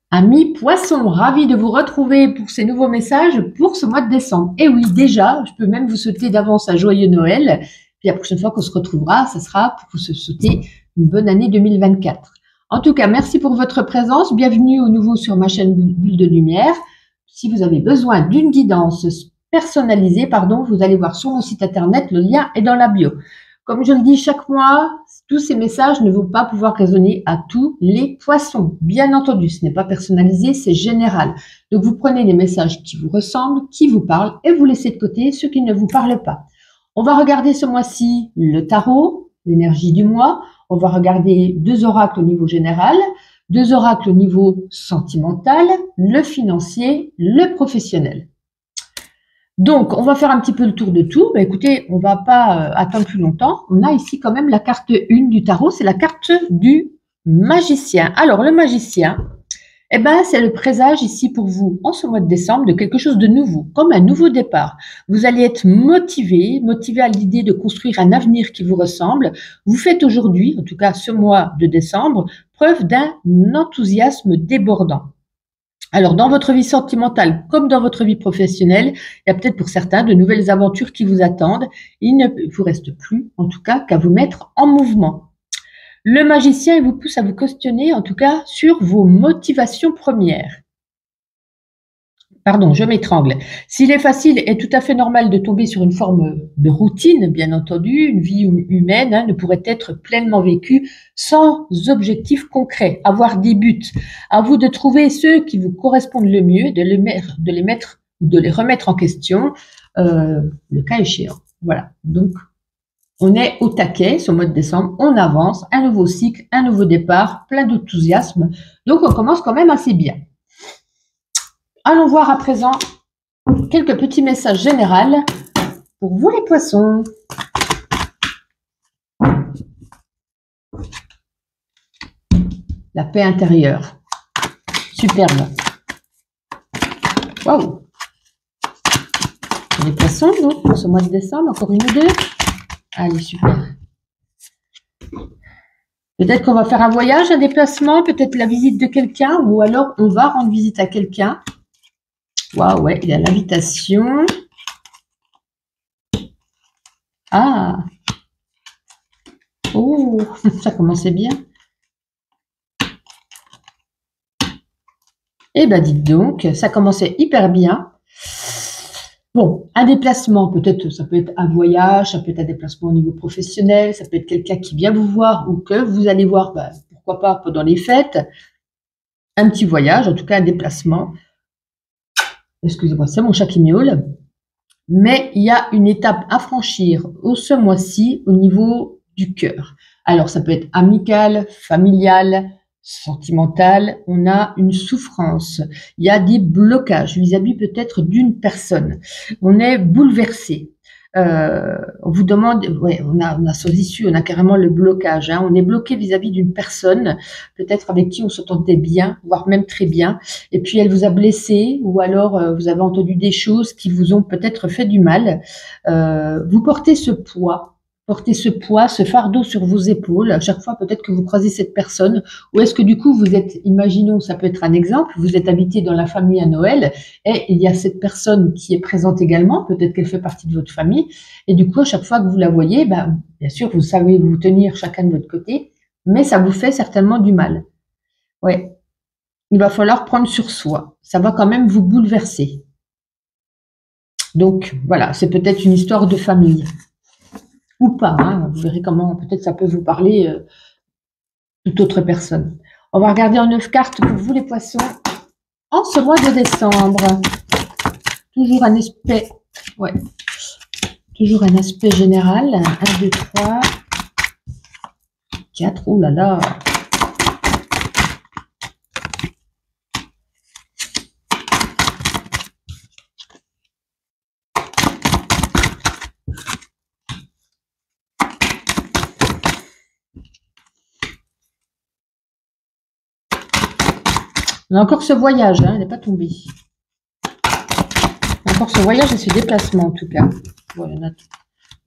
Amis poissons, ravi de vous retrouver pour ces nouveaux messages pour ce mois de décembre. Et oui, déjà, je peux même vous souhaiter d'avance un joyeux Noël. Puis la prochaine fois qu'on se retrouvera, ça sera pour vous souhaiter une bonne année 2024. En tout cas, merci pour votre présence. Bienvenue au nouveau sur ma chaîne Bulle de Lumière. Si vous avez besoin d'une guidance personnalisée, vous allez voir sur mon site internet, le lien est dans la bio. Comme je le dis chaque mois, tous ces messages ne vont pas pouvoir résonner à tous les poissons. Bien entendu, ce n'est pas personnalisé, c'est général. Donc, vous prenez les messages qui vous ressemblent, qui vous parlent, et vous laissez de côté ceux qui ne vous parlent pas. On va regarder ce mois-ci le tarot, l'énergie du mois. On va regarder 2 oracles au niveau général, 2 oracles au niveau sentimental, le financier, le professionnel. Donc, on va faire un petit peu le tour de tout. Écoutez, on va pas attendre plus longtemps. On a ici quand même la carte 1 du tarot, c'est la carte du magicien. Alors, le magicien, c'est le présage ici pour vous, en ce mois de décembre, de quelque chose de nouveau, comme un nouveau départ. Vous allez être motivé à l'idée de construire un avenir qui vous ressemble. Vous faites aujourd'hui, en tout cas ce mois de décembre, preuve d'un enthousiasme débordant. Alors, dans votre vie sentimentale comme dans votre vie professionnelle, il y a peut-être pour certains de nouvelles aventures qui vous attendent. Il ne vous reste plus, en tout cas, qu'à vous mettre en mouvement. Le magicien, il vous pousse à vous questionner, en tout cas, sur vos motivations premières. Pardon, je m'étrangle. S'il est facile et tout à fait normal de tomber sur une forme de routine, bien entendu, une vie humaine ne pourrait être pleinement vécue sans objectif concret, avoir des buts. À vous de trouver ceux qui vous correspondent le mieux, de les remettre en question, le cas échéant. Voilà. Donc, on est au taquet ce mois de décembre, on avance, un nouveau cycle, un nouveau départ, plein d'enthousiasme. Donc, on commence quand même assez bien. Allons voir à présent quelques petits messages généraux pour vous les poissons. La paix intérieure. Superbe. Waouh. Les poissons, donc, pour ce mois de décembre, encore une ou deux. Allez, super. Peut-être qu'on va faire un voyage, un déplacement, peut-être la visite de quelqu'un, ou alors on va rendre visite à quelqu'un. Waouh, ouais, il y a l'invitation. Ah. Oh, ça commençait bien. Eh ben, dites donc, ça commençait hyper bien. Bon, un déplacement, peut-être, ça peut être un voyage, ça peut être un déplacement au niveau professionnel, ça peut être quelqu'un qui vient vous voir ou que vous allez voir, pourquoi pas, pendant les fêtes. Un petit voyage, en tout cas un déplacement. Excusez-moi, c'est mon chat qui miaule. Mais il y a une étape à franchir ce mois-ci au niveau du cœur. Alors, ça peut être amical, familial, sentimental. On a une souffrance. Il y a des blocages vis-à-vis peut-être d'une personne. On est bouleversé. On vous demande, on a sans issue, on a carrément le blocage. On est bloqué vis-à-vis d'une personne, peut-être avec qui on s'entendait bien, voire même très bien, et puis elle vous a blessé, ou alors vous avez entendu des choses qui vous ont peut-être fait du mal. Vous portez ce poids, ce fardeau sur vos épaules, à chaque fois peut-être que vous croisez cette personne, ou est-ce que du coup vous êtes, imaginons, ça peut être un exemple, vous êtes invité dans la famille à Noël, et il y a cette personne qui est présente également, peut-être qu'elle fait partie de votre famille, et du coup à chaque fois que vous la voyez, bien sûr vous savez vous tenir chacun de votre côté, mais ça vous fait certainement du mal. Ouais, il va falloir prendre sur soi, ça va quand même vous bouleverser. Donc voilà, c'est peut-être une histoire de famille. Ou pas, vous verrez comment peut-être ça peut vous parler toute autre personne. On va regarder en 9 cartes pour vous les poissons en ce mois de décembre. Toujours un aspect, toujours un aspect général. 1, 2, 3, 4, oh là là. On a encore ce voyage, elle n'est pas tombée. Encore ce voyage et ce déplacement en tout cas.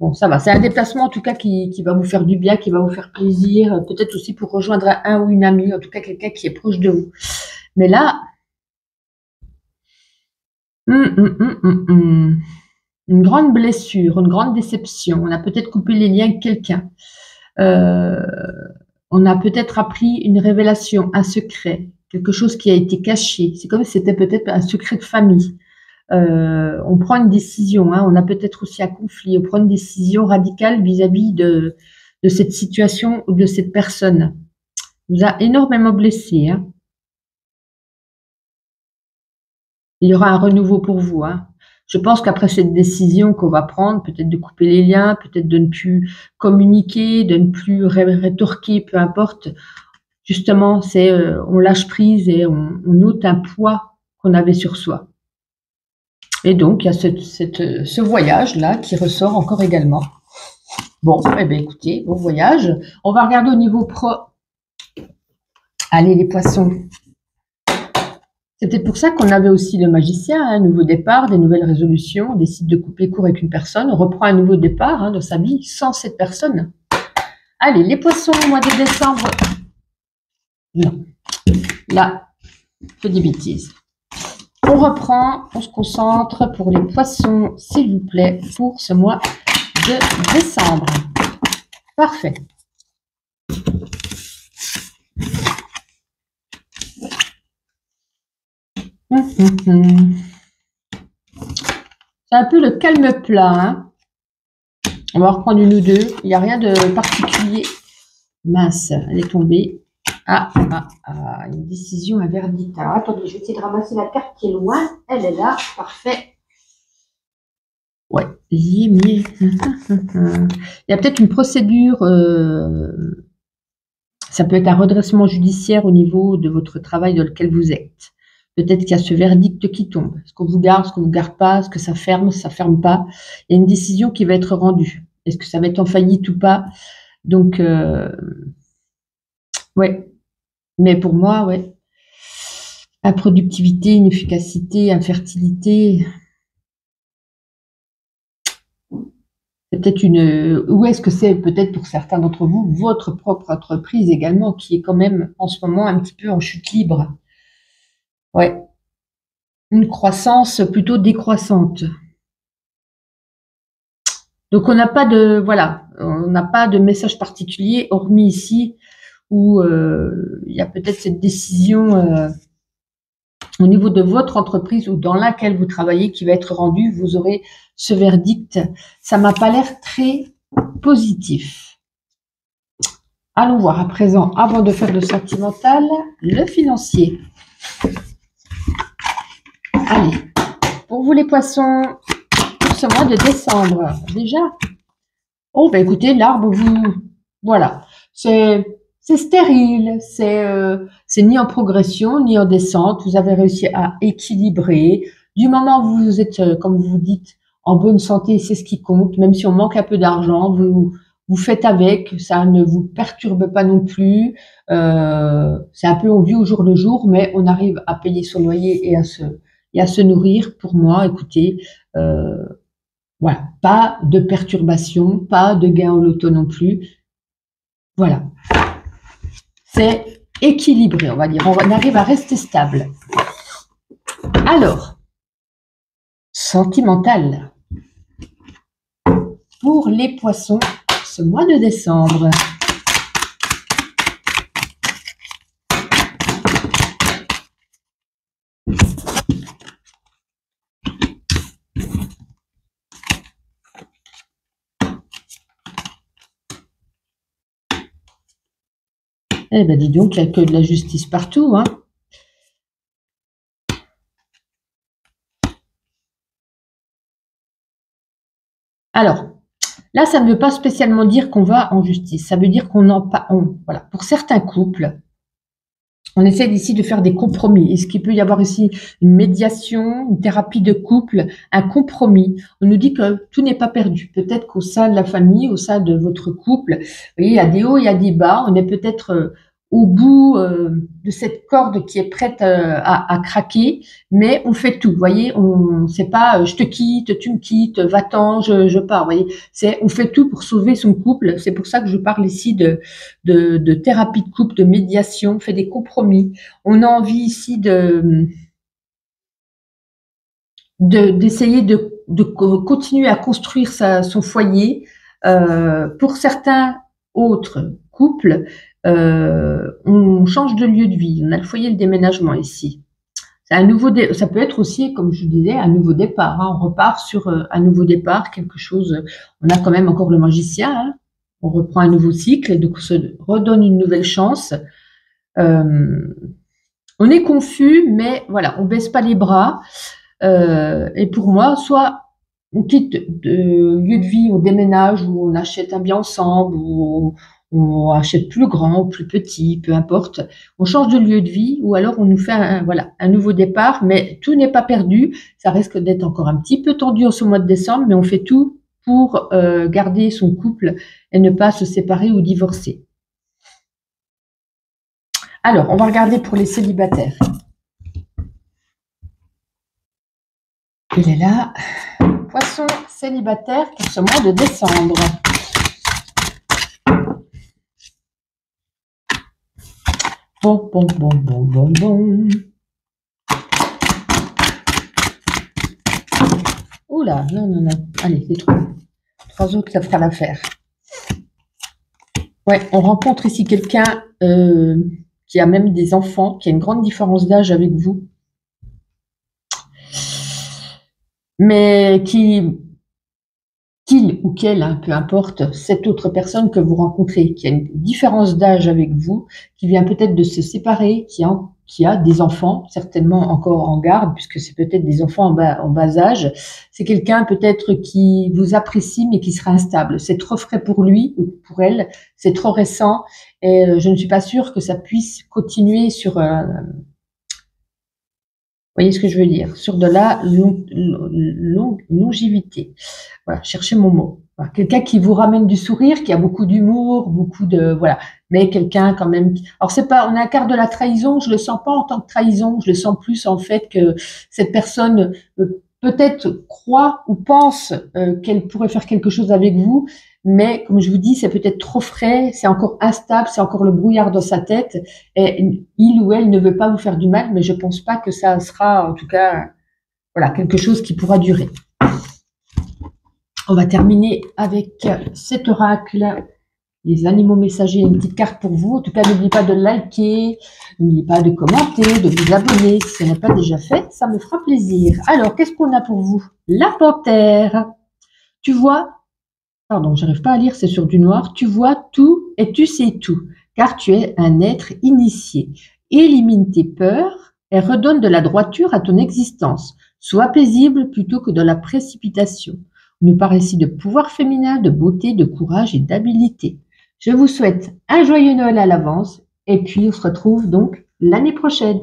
Bon, ça va. C'est un déplacement en tout cas qui va vous faire du bien, qui va vous faire plaisir. Peut-être aussi pour rejoindre un ou une amie, en tout cas quelqu'un qui est proche de vous. Mais là, une grande blessure, une grande déception. On a peut-être coupé les liens avec quelqu'un. On a peut-être appris une révélation, un secret, quelque chose qui a été caché. C'est comme si c'était peut-être un secret de famille. On prend une décision, hein, on a peut-être aussi un conflit, on prend une décision radicale vis-à-vis de cette situation ou de cette personne. Vous a énormément blessé. Hein. Il y aura un renouveau pour vous. Hein. Je pense qu'après cette décision qu'on va prendre, peut-être de couper les liens, peut-être de ne plus communiquer, de ne plus rétorquer, peu importe, justement, c'est on lâche prise et on ôte un poids qu'on avait sur soi. Et donc, il y a ce voyage-là qui ressort encore également. Bon, eh bien, écoutez, bon voyage. On va regarder au niveau pro. Allez, les poissons. C'est peut-être pour ça qu'on avait aussi le magicien, un nouveau départ, des nouvelles résolutions, on décide de couper court avec une personne, on reprend un nouveau départ dans sa vie sans cette personne. Allez, les poissons au mois de décembre. Non. Là, je fais des bêtises. On reprend, on se concentre pour les poissons, s'il vous plaît, pour ce mois de décembre. Parfait. C'est un peu le calme plat. Hein. On va reprendre une ou deux. Il n'y a rien de particulier. Mince, elle est tombée. Une décision, un verdict. Alors, attendez, je vais essayer de ramasser la carte qui est loin. Elle est là, parfait. Ouais, lié. Il y a peut-être une procédure, ça peut être un redressement judiciaire au niveau de votre travail dans lequel vous êtes. Peut-être qu'il y a ce verdict qui tombe. Est-ce qu'on vous garde, est-ce qu'on ne vous garde pas, est-ce que ça ferme pas. Il y a une décision qui va être rendue. Est-ce que ça va être en faillite ou pas? Donc, ouais. Mais pour moi, ouais. Improductivité, inefficacité, infertilité. Peut-être ou est-ce que c'est peut-être pour certains d'entre vous, votre propre entreprise également, qui est quand même en ce moment un petit peu en chute libre. Ouais. Une croissance plutôt décroissante. Donc on n'a pas de, voilà, on n'a pas de message particulier, hormis ici, où il y a peut-être cette décision au niveau de votre entreprise ou dans laquelle vous travaillez qui va être rendue, vous aurez ce verdict. Ça m'a pas l'air très positif. Allons voir à présent, avant de faire le sentimental, le financier. Allez, pour vous les poissons, pour ce mois de décembre, déjà. Oh, ben écoutez, l'arbre, voilà, c'est stérile, c'est ni en progression, ni en descente. Vous avez réussi à équilibrer. Du moment où vous êtes, comme vous dites, en bonne santé, c'est ce qui compte. Même si on manque un peu d'argent, vous faites avec, ça ne vous perturbe pas non plus. C'est un peu, on vit au jour le jour, mais on arrive à payer son loyer et à se nourrir. Pour moi, écoutez, voilà, pas de perturbation, pas de gain au loto non plus. Voilà. C'est équilibré, on va dire. On arrive à rester stable. Alors, sentimental. Pour les poissons, ce mois de décembre. Eh ben dis donc, il n'y a que de la justice partout, hein. Alors, là, ça ne veut pas spécialement dire qu'on va en justice. Ça veut dire voilà. Pour certains couples, on essaie ici de faire des compromis. Est-ce qu'il peut y avoir ici une médiation, une thérapie de couple, un compromis? On nous dit que tout n'est pas perdu. Peut-être qu'au sein de la famille, au sein de votre couple, vous voyez, il y a des hauts, il y a des bas. On est peut-être au bout de cette corde qui est prête à craquer, mais on fait tout, vous voyez, on c'est pas je te quitte, tu me quittes, va-t'en, je pars, vous voyez, c'est on fait tout pour sauver son couple. C'est pour ça que je parle ici de thérapie de couple, de médiation, on fait des compromis. On a envie ici d'essayer de continuer à construire son foyer. Pour certains autres couples, on change de lieu de vie. On a le foyer, le déménagement ici. C'est un nouveau ça peut être aussi, comme je disais, un nouveau départ. Hein. On repart sur un nouveau départ, quelque chose. On a quand même encore le magicien. Hein. On reprend un nouveau cycle, donc on se redonne une nouvelle chance. On est confus, mais voilà, on baisse pas les bras. Et pour moi, soit on quitte de lieu de vie, on déménage, ou on achète un bien ensemble, ou on achète plus grand, plus petit, peu importe. On change de lieu de vie, ou alors on nous fait voilà, un nouveau départ, mais tout n'est pas perdu. Ça risque d'être encore un petit peu tendu en ce mois de décembre, mais on fait tout pour garder son couple et ne pas se séparer ou divorcer. Alors, on va regarder pour les célibataires. Il est là. Poisson célibataire pour ce mois de décembre. Bon. Oula, non. Allez, c'est trop. 3 autres, ça fera l'affaire. Ouais, on rencontre ici quelqu'un qui a même des enfants, qui a une grande différence d'âge avec vous. Mais qu'il ou qu'elle, hein, peu importe, cette autre personne que vous rencontrez, qui a une différence d'âge avec vous, qui vient peut-être de se séparer, qui a des enfants, certainement encore en garde, puisque c'est peut-être des enfants en bas âge, c'est quelqu'un peut-être qui vous apprécie, mais qui sera instable. C'est trop frais pour lui ou pour elle, c'est trop récent, et je ne suis pas sûre que ça puisse continuer sur... Vous voyez ce que je veux dire? Sur de la longévité. Voilà, cherchez mon mot. Voilà, quelqu'un qui vous ramène du sourire, qui a beaucoup d'humour, beaucoup de voilà, mais quelqu'un quand même. Alors c'est pas, on a un quart de la trahison. Je le sens pas en tant que trahison. Je le sens plus en fait que cette personne peut-être croit ou pense qu'elle pourrait faire quelque chose avec vous, mais comme je vous dis, c'est peut-être trop frais, c'est encore instable, c'est encore le brouillard dans sa tête, et il ou elle ne veut pas vous faire du mal, mais je pense pas que ça sera, en tout cas, voilà, quelque chose qui pourra durer. On va terminer avec cet oracle, les animaux messagers, une petite carte pour vous. En tout cas, n'oubliez pas de liker, n'oubliez pas de commenter, de vous abonner si ce n'est pas déjà fait, ça me fera plaisir. Alors, qu'est-ce qu'on a pour vous? La panthère. Tu vois, pardon, j'arrive pas à lire, c'est sur du noir. Tu vois tout et tu sais tout, car tu es un être initié. Élimine tes peurs et redonne de la droiture à ton existence. Sois paisible plutôt que de la précipitation. On nous parle ici de pouvoir féminin, de beauté, de courage et d'habileté. Je vous souhaite un joyeux Noël à l'avance et puis on se retrouve donc l'année prochaine.